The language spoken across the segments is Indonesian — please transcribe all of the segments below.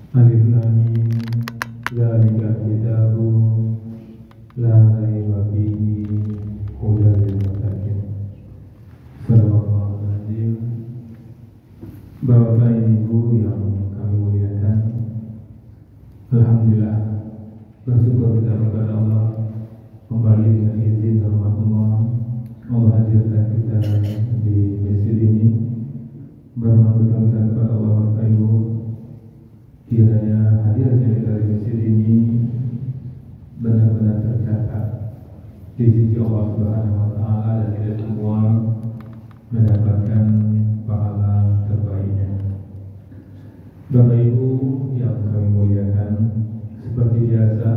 Alif Lam Mim Dzalikal kitabu la raiba fihi hudal lil muttaqin. Sallallahu alaihi. Bapak Ibu yang kami muliakan, alhamdulillah bersyukur kita kepada Allah kembali dengan izin dan rahmat Allah hadirkan kita di masjid ini. Bermanfaat kepada Allah Bapak Ibu, kiranya hadirnya kita di masjid ini benar-benar tercatat di sisi Allah Subhanahu wa Ta'ala, dan kita semua mendapatkan pahala terbaiknya. Bapak Ibu yang kami muliakan, seperti biasa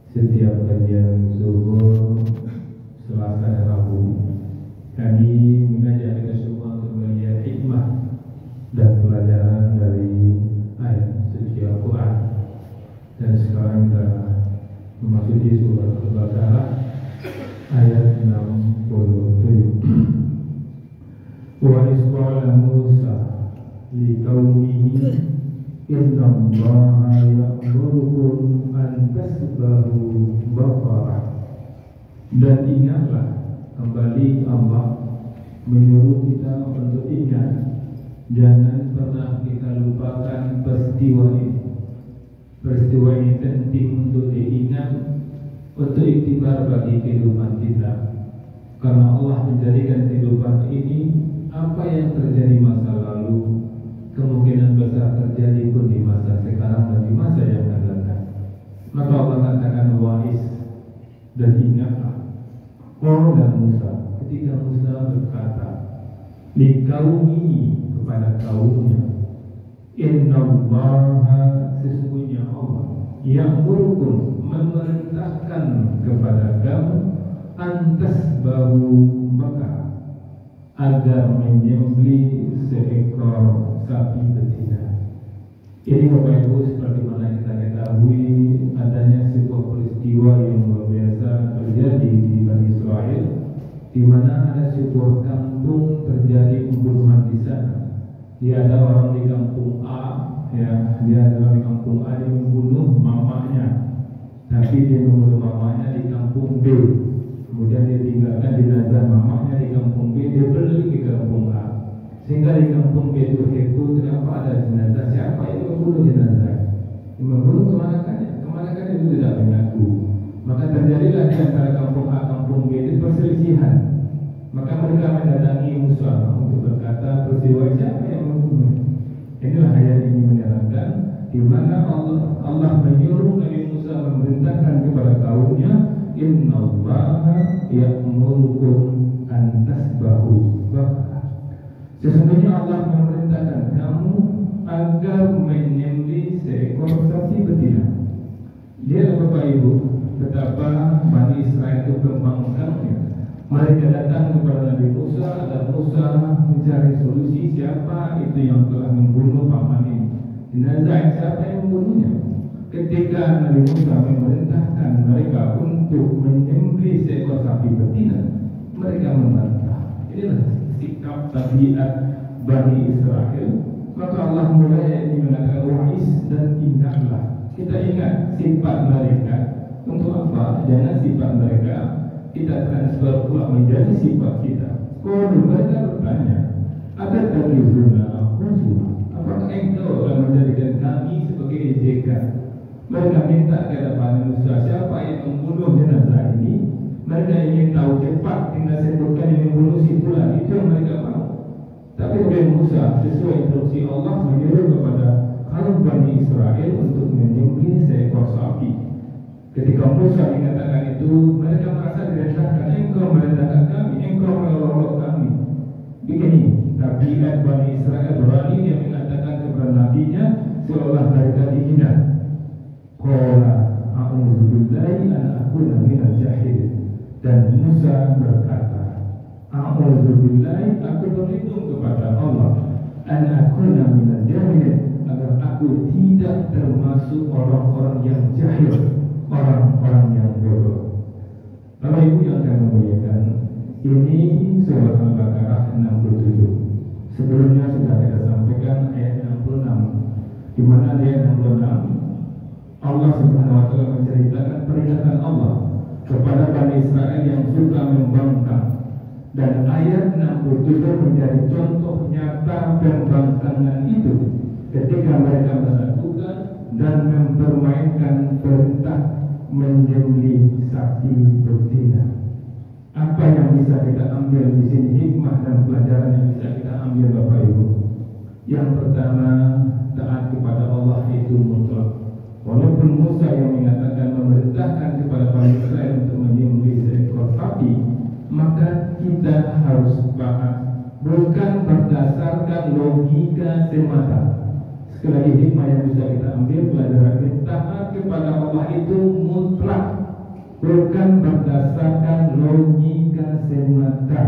setiap kajian zuhur, Selasa dan Rabu, kami mengajak kita semua untuk melihat hikmah dan pelajaran dari ayat suci Al-Quran. Dan sekarang kita memasuki surah Al-Baqarah ayat 67. Wa isqala Musa liqaumihi inna Allaha ya'murukum an tasbahu baqarah. Dan ingatlah, kembali Allah menyuruh kita untuk ingat, jangan pernah kita lupakan peristiwa ini. Peristiwa ini penting untuk diingat, untuk iktibar bagi kehidupan kita. Karena Allah menjadikan kehidupan ini, apa yang terjadi masa lalu kemungkinan besar terjadi pun di masa sekarang dan di masa yang akan datang. Maka Allah katakan wa'is, dan ingatlah. Qala Musa, ketika Musa berkata liqaumihi, kepada kaumnya, inna Allaha, sesungguhnya Allah, ya'murukum, memerintahkan kepada kamu, antasbahu, maka agar menyembelih seekor sapi betina. Ini Bapak Ibu, seperti mana kita ketahui, adanya sebuah peristiwa yang luar biasa terjadi di Bani Israel, di mana ada sebuah kampung terjadi pembunuhan di sana. Dia ada orang di kampung A, dia ada orang di kampung A, dia membunuh mamanya, tapi dia membunuh mamanya di kampung B. Kemudian dia tinggalkan jenazah mamanya di kampung B, dia pergi ke kampung A. Sehingga di kampung B itu heboh, kenapa ada jenazah? Siapa yang membunuh jenazah? Yang membunuh kemanakannya? Kemanakan itu tidak mengaku. Maka terjadilah di antara kampung A kampung B itu perselisihan. Maka mereka mendatangi Musa untuk berkata, peristiwa siapa yang membunuh? Inilah ayat ini menerangkan di mana Allah menyuruh Nabi Musa memerintahkan kepada kaumnya, inna Allaha ya'murukum an tasbahu baqarah. Sesungguhnya Allah memerintahkan kamu agar menyembelih seekor sapi betina. Lihat Bapak Ibu, betapa Bani Israel itu kembangkannya. Mereka datang kepada Nabi Musa agar Musa mencari solusi, siapa itu yang telah membunuh paman ini, jenazah siapa yang membunuhnya. Ketika Nabi Musa memerintahkan mereka untuk menyembelih seekor sapi betina, mereka membantah. Inilah sikap tabiat Bani Israel. Maka Allah mulai ini mengatakan wa'is, dan ingatlah. Kita ingat sifat mereka. Untuk apa? Jangan sifat mereka kita transfer pula menjadi sifat kita. Kalau mereka bertanya, ada takizuna huzuna, apakah engkau akan menjadikan kami sebagai ejekan? Mereka minta kepada Musa, siapa yang membunuh jenazah ini? Mereka ingin tahu cepat, tinggal sebutkan yang membunuh si fulan, itu yang mereka mau. Tapi Nabi Musa sesuai instruksi Allah menyuruh kepada kaum Bani Israel untuk menyembelih seekor sapi. Ketika Musa mengatakan itu, mereka merasa direndahkan. Engkau merendahkan kami, engkau melolok kami. Begini, tabiat Bani Israel berani dia mengatakan kepada nabinya seolah mereka dihina. Qala a'udzubillahi an akuna minal jahil. Dan Musa berkata, a'udzubillahi, aku berlindung kepada Allah, an akuna minal jahil, agar aku tidak termasuk orang-orang yang jahil, orang-orang yang bodoh. Bapak Ibu yang kami muliakan, ini surah Al-Baqarah 67. Sebelumnya sudah kita sampaikan ayat 66, di mana ayat 66 Allah Subhanahu wa taala menceritakan peringatan Allah kepada Bani Israel yang suka membangkang, dan ayat 67 menjadi contoh nyata pembangkangan itu ketika mereka melakukan dan mempermainkan perintah menyembelih sapi betina. Apa yang bisa kita ambil di sini, hikmah dan pelajaran yang bisa kita ambil Bapak Ibu? Yang pertama, taat kepada Allah itu mutlak. Walaupun Musa yang mengatakan memerintahkan kepada Bani Israel untuk menyembelih seekor sapi, maka kita harus taat, bukan berdasarkan logika semata. Sekali lagi, hikmah yang bisa kita ambil pelajaran ini, taat kepada Allah itu mutlak, bukan berdasarkan logika semata.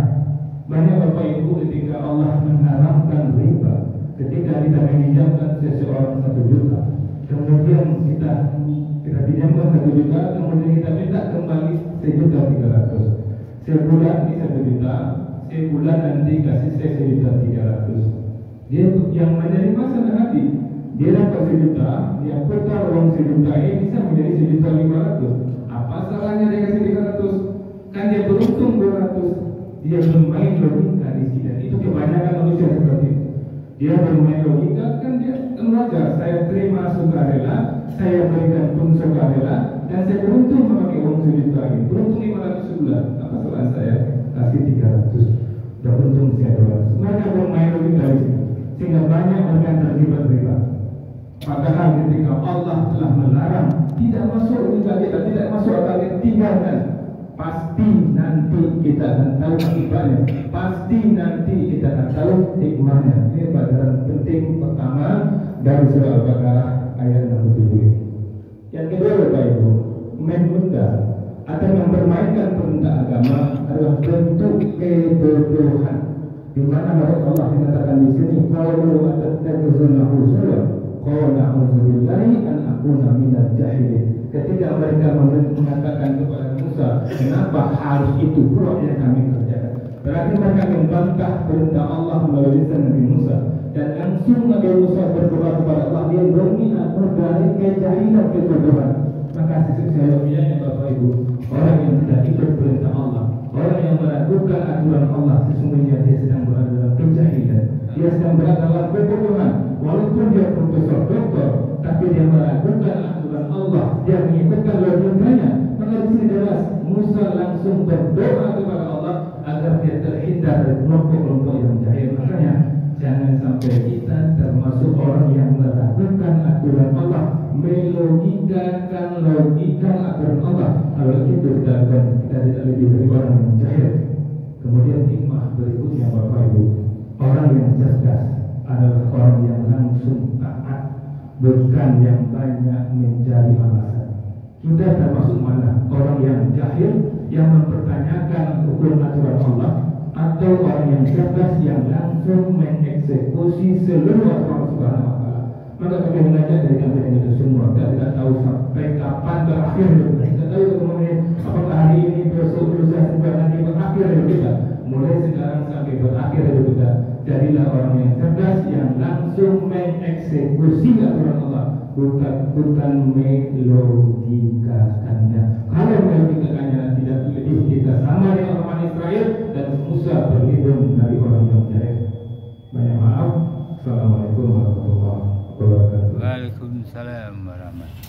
Banyak Bapak Ibu ketika Allah mengharamkan riba, ketika kita meminjamkan seseorang 1 juta, kemudian kita pinjamkan 1 juta, kemudian kita minta kembali 1.300.000. Sebulan ini 1 juta, sebulan nanti kasih saya 1.300.000. Dia yang menerima senang hati, dia dapat 1 juta, dia putar uang 1 juta ini bisa menjadi 1.500.000. Apa salahnya dia kasih 300? Kan dia beruntung 200. Dia bermain logika di sini, dan itu kebanyakan manusia seperti itu. Dia bermain logika, kan dia wajar, saya terima sukarela, saya berikan pun sukarela, dan saya beruntung memakai uang 1 juta ini, beruntung 500 sebulan. Apa salah saya kasih 300, dan untung saya 200. Mereka bermain logika di sini, sehingga banyak orang yang terlibat riba. Padahal ketika Allah telah melarang, tidak masuk juga kita, tidak masuk akal kita, tinggalkan. Pasti nanti kita akan tahu akibatnya, pasti nanti kita akan tahu hikmahnya. Ini pelajaran penting pertama dari surah Al-Baqarah ayat 67. Yang kedua Bapak Ibu, menunda atau mempermainkan perintah agama adalah bentuk kebodohan. Di mana Allah mengatakan di sini, qalu atattakhizuna huzwa qala a'udzu billahi an akuna minal jahilin. Ketika mereka mengatakan kepada Musa, kenapa harus itu pula yang kami kerjakan? Berarti mereka membantah perintah Allah melalui lisan Nabi Musa, dan langsung Nabi Musa berdoa kepada Allah, dia berniat dari kejahilan kebodohan. Maka sesungguhnya Bapak Ibu, orang yang tidak ikut perintah Allah, orang yang melakukan aturan Allah, sesungguhnya dia sedang berada dalam kejahilan, dia sedang berada dalam kebodohan. Walaupun dia profesor doktor, tapi dia melakukan aturan Allah, dia mengikutkan logikanya. Maka di sini jelas Musa langsung berdoa kepada Allah agar dia terhindar dari kelompok-kelompok yang jahil. Makanya jangan sampai kita termasuk orang yang melakukan aturan Allah, melogikakan logika aturan Allah. Kalau itu kita tidak lebih dari orang yang jahil. Kemudian hikmah berikutnya Bapak Ibu, orang yang cerdas adalah orang yang langsung taat, bukan yang banyak mencari alasan. Kita termasuk mana? Orang yang jahil yang mempertanyakan hukum aturan Allah, atau orang yang cerdas yang langsung mengeksekusi seluruh aturan Subhanahu wa taala. Maka kami mengajak dari kalian itu semua, kita tidak tahu sampai kapan berakhir. Kita tidak tahu kemudian apakah hari ini, besok, lusa, sampai nanti berakhir hidup kita. Mulai sekarang sampai berakhir hidup kita, jadilah orang yang cerdas yang langsung mengeksekusi aturan Allah, bukan melogikakannya. Kalau melogikakannya tidak lebih kita sama dengan orang Israel, dan Musa berlindung dari orang yang jahil. Banyak maaf. Assalamualaikum warahmatullahi wabarakatuh. Waalaikumsalam warahmatullahi wabarakatuh.